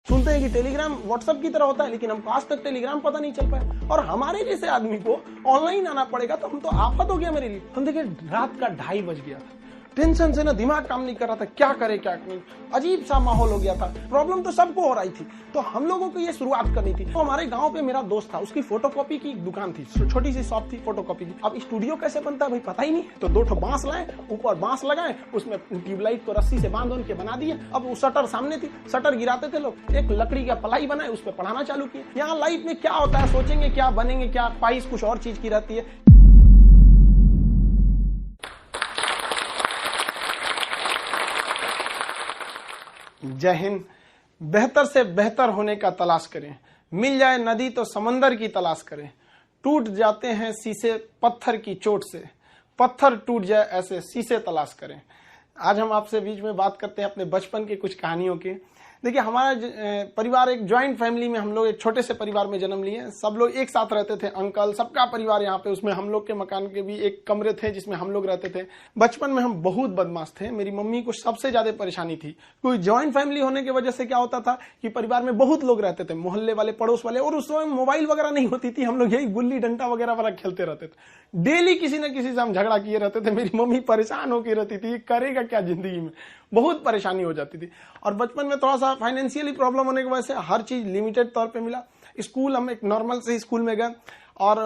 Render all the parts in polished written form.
सुनते हैं कि टेलीग्राम व्हाट्सएप की तरह होता है, लेकिन हमको आज तक टेलीग्राम पता नहीं चल पाया और हमारे जैसे आदमी को ऑनलाइन आना पड़ेगा तो हम तो आफत हो गया मेरे लिए। हम देखिए रात का 2:30 बज गया था, टेंशन से ना दिमाग काम नहीं कर रहा था, क्या करे क्या नहीं, अजीब सा माहौल हो गया था। प्रॉब्लम तो सबको हो रही थी, तो हम लोगों को ये शुरुआत करनी थी। तो हमारे गांव पे मेरा दोस्त था, उसकी फोटोकॉपी की दुकान थी, छोटी सी शॉप थी फोटोकॉपी की। अब स्टूडियो कैसे बनता है भाई पता ही नहीं, तो 2 बांस लाए, ऊपर बांस लगाए, उसमें ट्यूबलाइट को रस्सी से बांध के बना दिए। अब वो शटर सामने थी, शटर गिराते थे लोग, एक लकड़ी का पलाई बनाए, उस पर पढ़ाना चालू किए। यहाँ लाइफ में क्या होता है, सोचेंगे क्या बनेंगे, क्या ख्वाहिश कुछ और चीज की रहती है। जय हिंद। बेहतर से बेहतर होने का तलाश करें, मिल जाए नदी तो समंदर की तलाश करें। टूट जाते हैं शीशे पत्थर की चोट से, पत्थर टूट जाए ऐसे शीशे तलाश करें। आज हम आपसे बीच में बात करते हैं अपने बचपन की कुछ कहानियों की। देखिए हमारा परिवार एक ज्वाइंट फैमिली में, हम लोग एक छोटे से परिवार में जन्म लिए। सब लोग एक साथ रहते थे, अंकल सबका परिवार यहाँ पे, उसमें हम लोग के मकान के भी एक कमरे थे जिसमें हम लोग रहते थे। बचपन में हम बहुत बदमाश थे, मेरी मम्मी को सबसे ज्यादा परेशानी थी। कोई ज्वाइंट फैमिली होने की वजह से क्या होता था कि परिवार में बहुत लोग रहते थे, मोहल्ले वाले, पड़ोस वाले, और उस समय मोबाइल वगैरह नहीं होती थी, हम लोग यही गुल्ली डंडा वगैरह खेलते रहते थे। डेली किसी न किसी से हम झगड़ा किए रहते थे। मेरी मम्मी परेशान होकर रहती थी, करेगा क्या जिंदगी में, बहुत परेशानी हो जाती थी। और बचपन में थोड़ा सा फाइनेंशियली प्रॉब्लम होने की वजह से हर चीज लिमिटेड तौर पे मिला। स्कूल हम एक नॉर्मल से स्कूल में गए और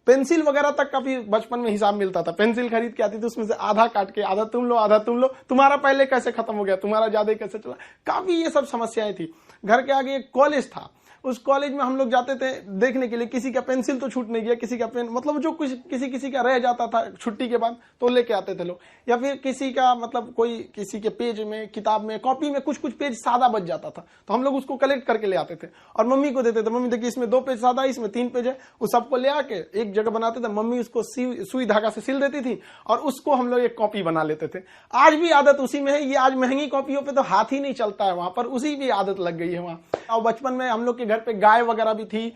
पेंसिल वगैरह तक का भी बचपन में हिसाब मिलता था। पेंसिल खरीद के आती थी, उसमें से आधा काट के आधा तुम लो आधा तुम लो, तुम्हारा पहले कैसे खत्म हो गया, तुम्हारा ज्यादा कैसे चला, काफी ये सब समस्याएं थी। घर के आगे एक कॉलेज था, उस कॉलेज में हम लोग जाते थे देखने के लिए, किसी का पेंसिल तो छूट नहीं गया, किसी का पेन, मतलब जो कुछ किसी का रह जाता था छुट्टी के बाद तो लेके आते थे लोग। या फिर किसी का मतलब कोई किसी के पेज में, किताब में, कॉपी में कुछ पेज सादा बच जाता था, तो हम लोग उसको कलेक्ट करके ले आते थे और मम्मी को देते थे। मम्मी देखिए इसमें 2 पेज सादा है, इसमें 3 पेज है, उस सबको ले आके एक जगह बनाते थे। मम्मी उसको सुई धागा से सिल देती थी और उसको हम लोग एक कॉपी बना लेते थे। आज भी आदत उसी में है। ये आज महंगी कॉपियों पे तो हाथ ही नहीं चलता है, वहां पर उसी भी आदत लग गई है वहां। और बचपन में हम लोग के घर पे गाय वगैरह भी थी,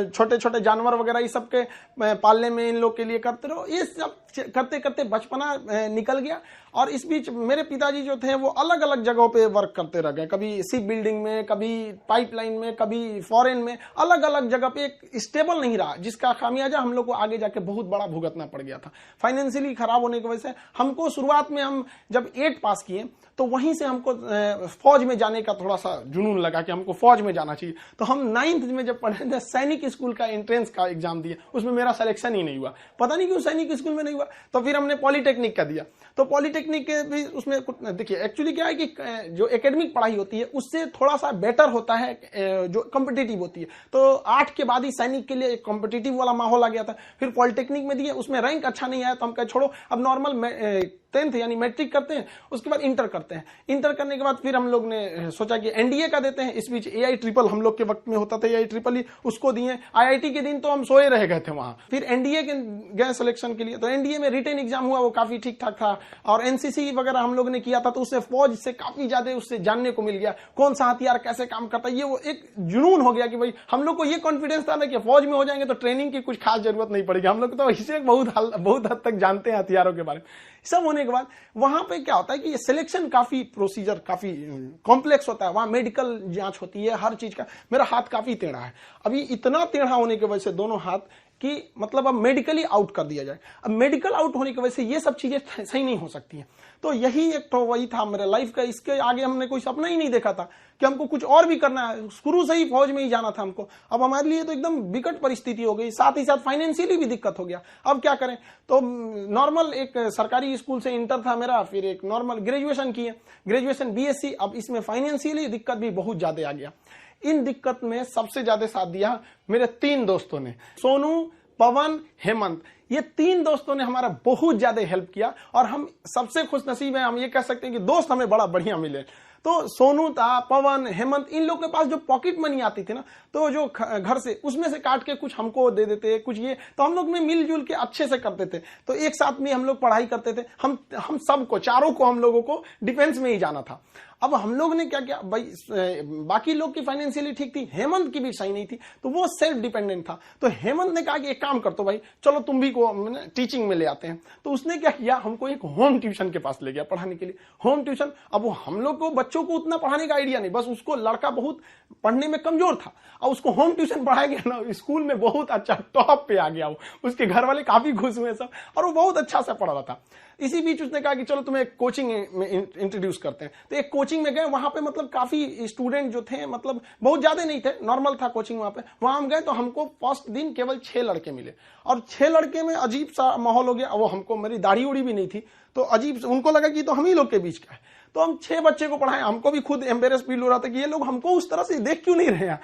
छोटे छोटे जानवर वगैरह, ये सब के पालने में इन लोग के लिए करते रहो। ये सब करते करते बचपना निकल गया। और इस बीच मेरे पिताजी जो थे वो अलग अलग जगहों पे वर्क करते रह गए, कभी शिप बिल्डिंग में, कभी पाइपलाइन में, कभी फॉरेन में, अलग अलग जगह पे। एक स्टेबल नहीं रहा, जिसका खामियाजा हम लोग को आगे जाके बहुत बड़ा भुगतना पड़ गया था। फाइनेंशियली खराब होने की वजह से हमको शुरुआत में, हम जब 8 पास किए तो वहीं से हमको फौज में जाने का थोड़ा सा जुनून लगा कि हमको फौज में जाना चाहिए। तो हम 9th में जब पढ़े थे, सैनिक स्कूल का एंट्रेंस का एग्जाम दिया, उसमें मेरा सिलेक्शन ही नहीं हुआ, पता नहीं क्यों सैनिक स्कूल में नहीं हुआ। तो फिर हमने पॉलिटेक्निक का दिया, तो पॉलिटेक्निक के भी उसमें देखिए एक्चुअली क्या है कि जो एकेडमिक पढ़ाई होती है उससे थोड़ा सा बेटर होता है जो कॉम्पिटिटिव होती है। तो 8 के बाद ही सैनिक के लिए एक कॉम्पिटिटिव वाला माहौल आ गया था। फिर पॉलिटेक्निक में दिए, उसमें रैंक अच्छा नहीं आया तो हम कहे छोड़ो, अब नॉर्मल 10th यानी मैट्रिक करते हैं, उसके बाद इंटर करते हैं। इंटर करने के बाद फिर हम लोग ने सोचा कि एनडीए का देते हैं। इस बीच AI ट्रिपल हम लोग के वक्त में होता था, AI ट्रिपल ही, उसको दिए। IIT के दिन तो हम सोए रह गए थे वहां। फिर एनडीए के गए सिलेक्शन के लिए, तो एनडीए में रिटन एग्जाम हुआ, वो काफी ठीक ठाक था। और एनसीसी वगैरह हम लोग ने किया था, तो उससे फौज से काफी ज्यादा उससे जानने को मिल गया, कौन सा हथियार कैसे काम करता है। ये वो एक जुनून हो गया कि भाई हम लोग को ये कॉन्फिडेंस था ना कि फौज में हो जाएंगे तो ट्रेनिंग की कुछ खास जरूरत नहीं पड़ेगी। हम लोग तो इसे बहुत हद तक जानते हैं हथियारों के बारे में। सब होने के बाद वहां पे क्या होता है कि ये सिलेक्शन काफी प्रोसीजर काफी कॉम्प्लेक्स होता है। वहां मेडिकल जांच होती है हर चीज का। मेरा हाथ काफी टेढ़ा है, अभी इतना टेढ़ा होने की वजह से दोनों हाथ कि मतलब अब मेडिकली आउट कर दिया जाए। अब मेडिकल आउट होने की वजह से ये सब चीजें सही नहीं हो सकती हैं। तो यही एक तो वही था मेरे लाइफ का। इसके आगे हमने कोई सपना ही नहीं देखा था कि हमको कुछ और भी करना है। शुरू से ही फौज में ही जाना था हमको। अब हमारे लिए तो एकदम विकट परिस्थिति हो गई, साथ ही साथ फाइनेंशियली भी दिक्कत हो गया। अब क्या करें, तो नॉर्मल एक सरकारी स्कूल से इंटर था मेरा, फिर एक नॉर्मल ग्रेजुएशन किए, ग्रेजुएशन BSc। अब इसमें फाइनेंशियली दिक्कत भी बहुत ज्यादा आ गया। इन दिक्कत में सबसे ज्यादा साथ दिया मेरे 3 दोस्तों ने, सोनू, पवन, हेमंत। ये 3 दोस्तों ने हमारा बहुत ज्यादा हेल्प किया और हम सबसे खुश नसीब है, हम ये कह सकते हैं कि दोस्त हमें बड़ा बढ़िया मिले। तो सोनू था, पवन, हेमंत, इन लोग के पास जो पॉकेट मनी आती थी ना, तो जो घर से उसमें से काट के कुछ हमको दे देते, कुछ ये, तो हम लोग में मिलजुल के अच्छे से करते थे। तो एक साथ में हम लोग पढ़ाई करते थे। हम सबको, चारों को, हम लोगों को डिफेंस में ही जाना था। अब हम लोग ने क्या किया भाई, बाकी लोग की फाइनेंशियली ठीक थी, हेमंत की भी सही नहीं थी, तो वो सेल्फ डिपेंडेंट था। तो हेमंत ने कहा कि एक काम कर दो भाई, चलो तुम भी को टीचिंग में ले आते हैं। तो उसने क्या किया, हमको एक होम ट्यूशन के पास ले गया पढ़ाने के लिए। होम ट्यूशन, अब वो हम लोग को बच्चों को उतना पढ़ाने का आइडिया नहीं, बस उसको लड़का बहुत पढ़ने में कमजोर था और उसको होम ट्यूशन पढ़ाया गया ना, स्कूल में बहुत अच्छा टॉप पे आ गया वो, उसके घर वाले काफी खुश हुए सब, और वो बहुत अच्छा से पढ़ रहा था। इसी बीच उसने कहा कि चलो तुम्हें एक कोचिंग में इंट्रोड्यूस करते हैं। तो एक कोचिंग में गए, वहां पे मतलब काफी स्टूडेंट जो थे, मतलब बहुत ज्यादा नहीं थे, नॉर्मल था कोचिंग वहां पे। वहां हम गए तो हमको फर्स्ट दिन केवल 6 लड़के मिले, और 6 लड़के में अजीब सा माहौल हो गया। वो हमको, मेरी दाढ़ी उड़ी भी नहीं थी, तो अजीब, उनको लगा कि तो हम ही लोग के बीच का है। तो हम 6 बच्चे को पढ़ाए, हमको भी खुद एम्बेरस फील हो रहा था कि ये लोग हमको उस तरह से देख क्यों नहीं रहे हैं।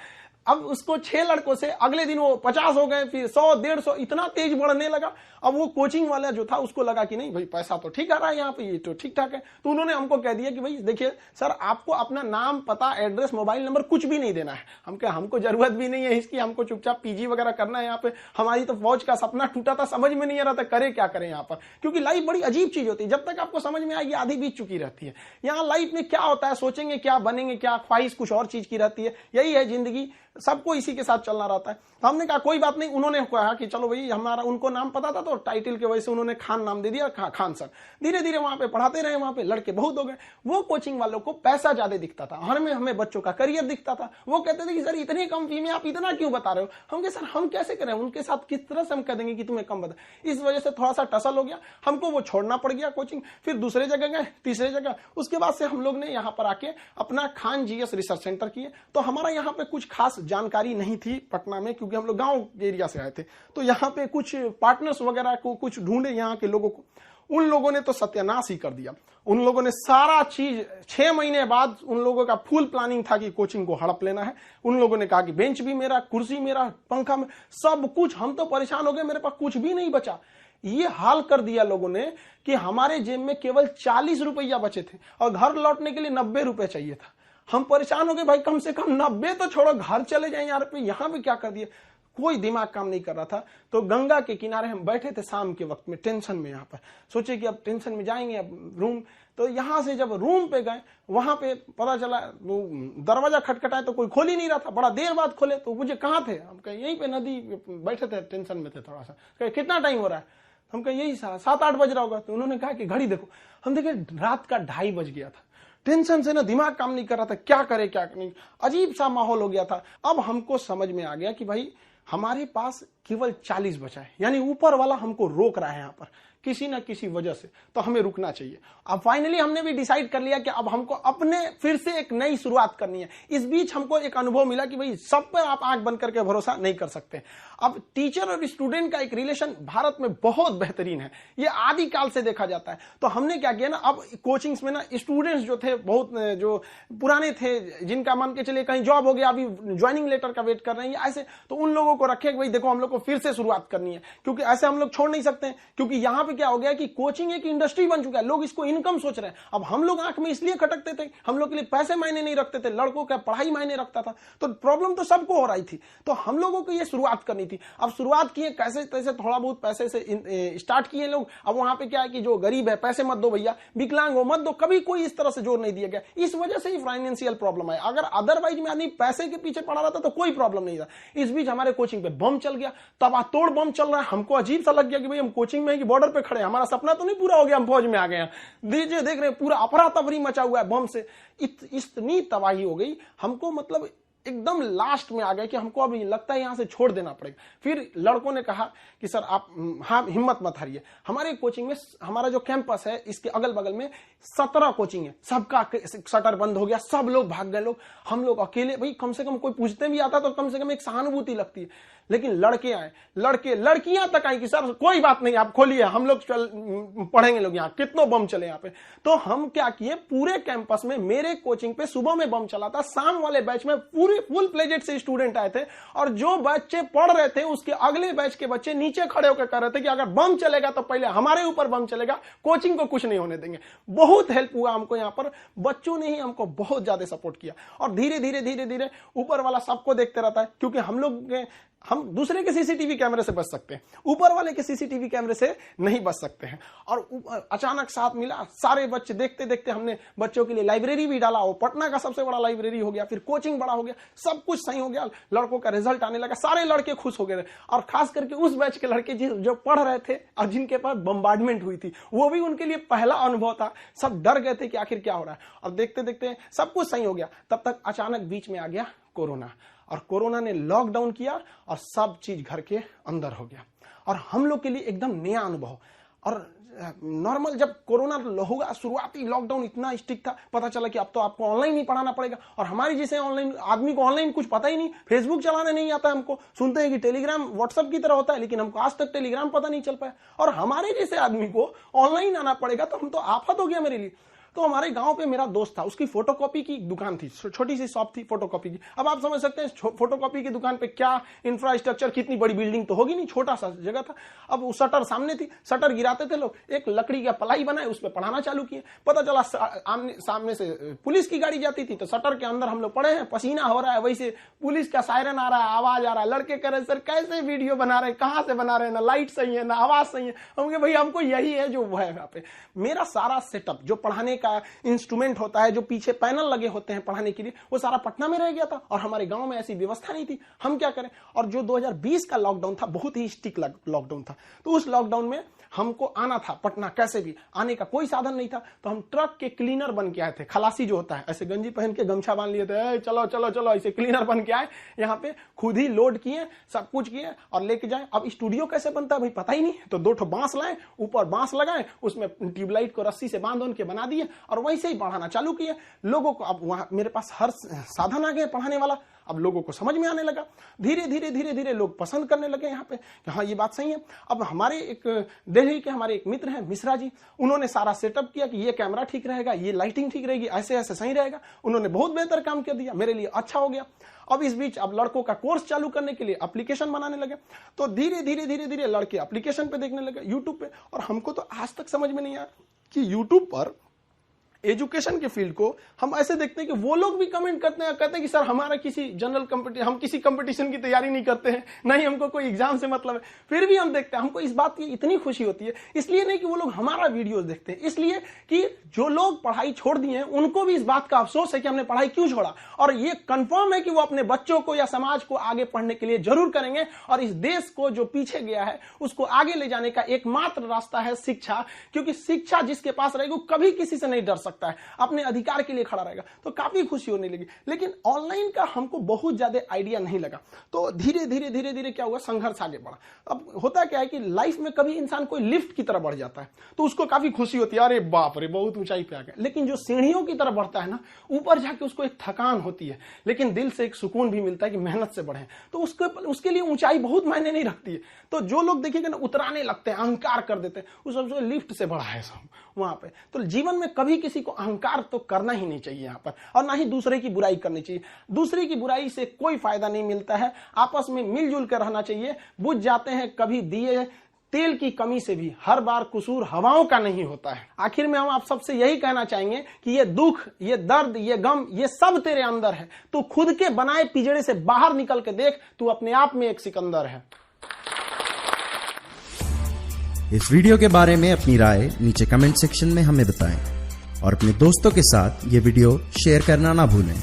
अब उसको 6 लड़कों से अगले दिन वो 50 हो गए, फिर 100, 150, इतना तेज बढ़ने लगा। अब वो कोचिंग वाला जो था उसको लगा कि नहीं भाई पैसा तो ठीक आ रहा है यहाँ पे, ये तो ठीक ठाक है। तो उन्होंने हमको कह दिया कि भाई देखिए सर, आपको अपना नाम, पता, एड्रेस, मोबाइल नंबर कुछ भी नहीं देना है। हमको जरूरत भी नहीं है इसकी, हमको चुपचाप पीजी वगैरह करना है यहाँ पे। हमारी तो फौज का सपना टूटा था, समझ में नहीं आ रहा था करे क्या करें यहाँ पर, क्योंकि लाइफ बड़ी अजीब चीज होती है, जब तक आपको समझ में आएगी आधी बीत चुकी रहती है। यहाँ लाइफ में क्या होता है, सोचेंगे क्या, बनेंगे क्या, ख्वाहिश कुछ और चीज की रहती है, यही है जिंदगी, सबको इसी के साथ चलना रहता है। तो हमने कहा कोई बात नहीं। उन्होंने कहा कि चलो भाई, हमारा उनको नाम पता था तो टाइटल के वजह से उन्होंने खान नाम दे दिया, खान सर। धीरे धीरे वहां पे पढ़ाते रहे, वहां पे लड़के बहुत हो गए। वो कोचिंग वालों को पैसा ज्यादा दिखता था, हमें बच्चों का करियर दिखता था। वो कहते थे कि सर इतनी कम फी में आप इतना क्यों बता रहे हो। हम कहे सर हम कैसे करें, उनके साथ किस तरह से हम कह देंगे कि तुम्हें कम बता। इस वजह से थोड़ा सा टसल हो गया, हमको वो छोड़ना पड़ गया कोचिंग। फिर दूसरे जगह गए, तीसरे जगह, उसके बाद से हम लोग ने यहाँ पर आके अपना खान जीएस रिसर्च सेंटर किए। तो हमारा यहाँ पे कुछ खास जानकारी नहीं थी पटना में, क्योंकि हम लोग गांव एरिया से आए थे। तो यहाँ पे कुछ पार्टनर्स वगैरह को कुछ ढूंढे यहाँ के लोगों को, उन लोगों ने तो सत्यानाश ही कर दिया। उन लोगों ने सारा चीज, 6 महीने बाद उन लोगों का फुल प्लानिंग था कि कोचिंग को हड़प लेना है। उन लोगों ने कहा कि बेंच भी मेरा, कुर्सी मेरा, पंखा में, सब कुछ। हम तो परेशान हो गए, मेरे पास कुछ भी नहीं बचा। ये हाल कर दिया लोगों ने कि हमारे जेब में केवल 40 रुपया बचे थे और घर लौटने के लिए 90 रुपए चाहिए था। हम परेशान हो गए, भाई कम से कम 90 तो छोड़ो, घर चले जाए यार, पे यहाँ पे क्या कर दिया। कोई दिमाग काम नहीं कर रहा था। तो गंगा के किनारे हम बैठे थे शाम के वक्त में, टेंशन में। यहाँ पर सोचे कि अब टेंशन में जाएंगे, अब रूम। तो यहां से जब रूम पे गए, वहां पे पता चला वो दरवाजा खटखटाए तो कोई खोल ही नहीं रहा था। बड़ा देर बाद खोले तो मुझे कहाँ थे, हम कहे यहीं पे नदी बैठे थे, टेंशन में थे थोड़ा सा। कहे कितना टाइम हो रहा है, हम कहे यही 7-8 बज रहा होगा। तो उन्होंने कहा कि घड़ी देखो। हम देखे रात का 2:30 बज गया था। टेंशन से ना दिमाग काम नहीं कर रहा था, क्या करे क्या नहीं, अजीब सा माहौल हो गया था। अब हमको समझ में आ गया कि भाई हमारे पास केवल 40 बचा है, यानी ऊपर वाला हमको रोक रहा है यहाँ पर किसी ना किसी वजह से, तो हमें रुकना चाहिए। अब फाइनली हमने भी डिसाइड कर लिया कि अब हमको अपने फिर से एक नई शुरुआत करनी है। इस बीच हमको एक अनुभव मिला कि भाई सब पर आप आंख बंद करके भरोसा नहीं कर सकते। अब टीचर और स्टूडेंट का एक रिलेशन भारत में बहुत बेहतरीन है, ये आदि काल से देखा जाता है। तो हमने क्या किया ना, अब कोचिंग्स में ना स्टूडेंट्स जो थे, बहुत जो पुराने थे, जिनका मान के चलिए कहीं जॉब हो गया, अभी ज्वाइनिंग लेटर का वेट कर रहे हैं ऐसे, तो उन लोगों को रखे भाई देखो हम लोग को फिर से शुरुआत करनी है, क्योंकि ऐसे हम लोग छोड़ नहीं सकते हैं। क्योंकि यहाँ पे क्या हो गया कि कोचिंग एक इंडस्ट्री बन चुका है, लोग इसको इनकम सोच रहे हैं। अब हम लोग आंख में इसलिए खटकते थे, हम लोग के लिए पैसे मायने नहीं रखते थे, लड़कों का पढ़ाई मायने रखता था। तो प्रॉब्लम तो सबको हो रही थी, तो हम लोगों को ये शुरुआत करनी थी। अब शुरुआत किए कैसे तैसे, थोड़ा बहुत पैसे से स्टार्ट किए लोग। अब वहां पे क्या है कि जो गरीब है पैसे मत दो भैया, विकलांग हो मत दो, कभी कोई इस तरह से जोर नहीं दिया गया। इस वजह से ही फाइनेंशियल प्रॉब्लम है। अगर अदरवाइज में आदमी पैसे के पीछे पड़ा रहता तो कोई प्रॉब्लम नहीं था। इस बीच हमारे कोचिंग पे बम चल गया, तबातोड़ बम चल रहा है। हमको अजीब सा लग गया कि भाई हम कोचिंग में कि बॉर्डर पे खड़े, हमारा सपना तो नहीं पूरा हो गया, हम फौज में आ गए हैं। दीजिए देख रहे हैं पूरा अफरा तफरी मचा हुआ है बम से। इतनी तबाही हो गई हमको, मतलब एकदम लास्ट में आ गए कि हमको अब लगता है यहां से छोड़ देना पड़ेगा। फिर लड़कों ने कहा कि सर आप हाँ हिम्मत मत हारिए। हमारे कोचिंग में, हमारा जो कैंपस है इसके अगल बगल में 17 कोचिंग है, सबका शटर बंद हो गया, सब लोग भाग गए। लोग, हम लोग अकेले, भाई कम से कम कोई पूछते भी आता तो कम से कम एक सहानुभूति लगती है। लेकिन लड़के आए, लड़कियां तक आई कि सर कोई बात नहीं आप खोलिए, हम लोग पढ़ेंगे लोग, यहाँ कितनों बम चले यहाँ पे। तो हम क्या किए, पूरे कैंपस में मेरे कोचिंग पे सुबह में बम चला था, शाम वाले बैच में पूरे फुल प्लेजेड से स्टूडेंट आए थे, और जो बच्चे पढ़ रहे थे उसके अगले बैच के बच्चे नीचे खड़े होकर कह रहे थे कि अगर बम चलेगा तो पहले हमारे ऊपर बम चलेगा, कोचिंग को कुछ नहीं होने देंगे। बहुत हेल्प हुआ हमको यहाँ पर, बच्चों ने ही हमको बहुत ज्यादा सपोर्ट किया। और धीरे धीरे ऊपर वाला सबको देखते रहता है, क्योंकि हम लोग हम दूसरे के सीसीटीवी कैमरे से बच सकते हैं, ऊपर वाले के सीसीटीवी कैमरे से नहीं बच सकते हैं। और अचानक साथ मिला, सारे बच्चे देखते देखते हमने बच्चों के लिए लाइब्रेरी भी डाला, वो पटना का सबसे बड़ा लाइब्रेरी हो गया, फिर कोचिंग बड़ा हो गया, सब कुछ सही हो गया, लड़कों का रिजल्ट आने लगा, सारे लड़के खुश हो गए। और खास करके उस बैच के लड़के जो पढ़ रहे थे और जिनके पास बम्बार्डमेंट हुई थी, वो भी उनके लिए पहला अनुभव था। सब डर गए थे कि आखिर क्या हो रहा है, और देखते देखते सब कुछ सही हो गया। तब तक अचानक बीच में आ गया कोरोना, और कोरोना ने लॉकडाउन किया और सब चीज घर के अंदर हो गया, और हम लोग के लिए एकदम नया अनुभव। और नॉर्मल जब कोरोना होगा, शुरुआती लॉकडाउन इतना स्ट्रिक्ट था, पता चला कि अब तो आपको ऑनलाइन ही पढ़ाना पड़ेगा। और हमारे जैसे ऑनलाइन आदमी को ऑनलाइन कुछ पता ही नहीं, फेसबुक चलाने नहीं आता हमको, सुनते हैं कि टेलीग्राम व्हाट्सएप की तरह होता है, लेकिन हमको आज तक टेलीग्राम पता नहीं चल पाया। और हमारे जैसे आदमी को ऑनलाइन आना पड़ेगा, तो हम तो आफत हो गया मेरे लिए। तो हमारे गांव पे मेरा दोस्त था, उसकी फोटोकॉपी की दुकान थी, छोटी सी शॉप थी फोटोकॉपी की। अब आप समझ सकते हैं फोटोकॉपी की दुकान पे क्या इंफ्रास्ट्रक्चर, कितनी बड़ी बिल्डिंग तो होगी नहीं, छोटा सा जगह था। अब वो शटर सामने थी, शटर गिराते थे लोग, एक लकड़ी का पलाई बनाए, उस पर पढ़ाना चालू किए। पता चला सामने से पुलिस की गाड़ी जाती थी, तो शटर के अंदर हम लोग पड़े हैं, पसीना हो रहा है, वैसे पुलिस का सायरन आ रहा है, आवाज आ रहा है। लड़के कह रहे सर कैसे वीडियो बना रहे हैं, कहां से बना रहे हैं, ना लाइट सही है ना आवाज सही है। हम कहे भाई हमको यही है जो है। यहाँ पे मेरा सारा सेटअप जो पढ़ाने का इंस्ट्रूमेंट होता है, जो पीछे पैनल लगे होते हैं पढ़ाने के लिए, वो सारा पटना में रह गया था, और हमारे गांव में ऐसी व्यवस्था नहीं थी। हम क्या करें। और जो 2020 का लॉकडाउन था, बहुत ही स्ट्रिक्ट लॉकडाउन था, तो उस लॉकडाउन में हमको आना था पटना, कैसे भी आने का कोई साधन नहीं था। तो हम ट्रक के क्लीनर बन के आए थे, खलासी जो होता है, ऐसे गंजी पहन के गमछा बांध लिए थे, चलो चलो चलो, ऐसे क्लीनर बन के आए यहाँ पे, खुद ही लोड किए, सब कुछ किए और लेके जाए। अब स्टूडियो कैसे बनता है भाई पता ही नहीं, तो 2 ठो बांस लाए, ऊपर बांस लगाए, उसमें ट्यूबलाइट को रस्सी से बांध के बना दिए, और वैसे ही पढ़ाना चालू किए लोगों को। अब वहां मेरे पास हर साधन आ गया पढ़ाने वाला, अब लोगों को समझ में आने लगा, धीरे धीरे धीरे धीरे लोग पसंद करने लगे यहाँ पे, हाँ ये बात सही है। अब हमारे एक दिल्ली के हमारे एक मित्र हैं मिश्रा जी, उन्होंने सारा सेटअप किया कि ये कैमरा ठीक रहेगा, ये लाइटिंग ठीक रहेगी, ऐसे ऐसे सही रहेगा। उन्होंने बहुत बेहतर काम कर दिया, मेरे लिए अच्छा हो गया। अब इस बीच अब लड़कों का कोर्स चालू करने के लिए एप्लीकेशन बनाने लगे, तो धीरे धीरे धीरे धीरे लड़के एप्लीकेशन पे देखने लगे, यूट्यूब पे। और हमको तो आज तक समझ में नहीं आया कि यूट्यूब पर एजुकेशन के फील्ड को हम ऐसे देखते हैं कि वो लोग भी कमेंट करते हैं, कहते हैं कि सर हमारा किसी जनरल कंपटीशन, हम किसी कंपटीशन की तैयारी नहीं करते हैं, नहीं हमको कोई एग्जाम से मतलब है, फिर भी हम देखते हैं। हमको इस बात की इतनी खुशी होती है, इसलिए नहीं कि वो लोग हमारा वीडियोस देखते हैं, इसलिए कि जो लोग पढ़ाई छोड़ दिए हैं उनको भी इस बात का अफसोस है कि हमने पढ़ाई क्यों छोड़ा। और ये कंफर्म है कि वो अपने बच्चों को या समाज को आगे पढ़ने के लिए जरूर करेंगे, और इस देश को जो पीछे गया है उसको आगे ले जाने का एकमात्र रास्ता है शिक्षा, क्योंकि शिक्षा जिसके पास रहेगी वो कभी किसी से नहीं डर सकता है, अपने अधिकार के लिए खड़ा रहेगा। तो काफी खुशी होने लगी। लेकिन ऑनलाइन का हमको बहुत ज्यादा आइडिया नहीं लगा, तो धीरे धीरे धीरे धीरे क्या हुआ, संघर्ष आगे बढ़ा। अब होता क्या है कि लाइफ में कभी इंसान कोई लिफ्ट की तरफ बढ़ जाता है तो उसको काफी खुशी होती है, अरे बाप रे बहुत ऊंचाई पे आ गया। लेकिन जो सीढ़ियों की तरफ बढ़ता है ना, ऊपर जाके उसको एक थकान होती है, लेकिन दिल से एक सुकून भी मिलता है कि मेहनत से बढ़े, तो उसके लिए ऊंचाई बहुत मायने नहीं रखती है। तो जो लोग देखिएगा ना उतराने लगते हैं, अहंकार कर देते हैं, उस सबसे लिफ्ट से बढ़ा है सब वहां पे। तो जीवन में कभी किसी को अहंकार तो करना ही नहीं चाहिए यहाँ पर, और ना ही दूसरे की बुराई करनी चाहिए। दूसरे की बुराई से कोई फायदा नहीं मिलता है, आपस में मिलजुल कर रहना चाहिए। बुझ जाते हैं कभी दिए तेल की कमी से भी, हर बार कसूर हवाओं का नहीं होता है। आखिर में हम आप सबसे यही कहना चाहेंगे कि ये दुख, ये दर्द, ये गम, ये सब तेरे अंदर है। तू खुद के बनाए पिंजड़े से बाहर निकल के देख, तू अपने आप में एक सिकंदर है। इस वीडियो के बारे में अपनी राय नीचे कमेंट सेक्शन में हमें बताएं, और अपने दोस्तों के साथ ये वीडियो शेयर करना ना भूलें।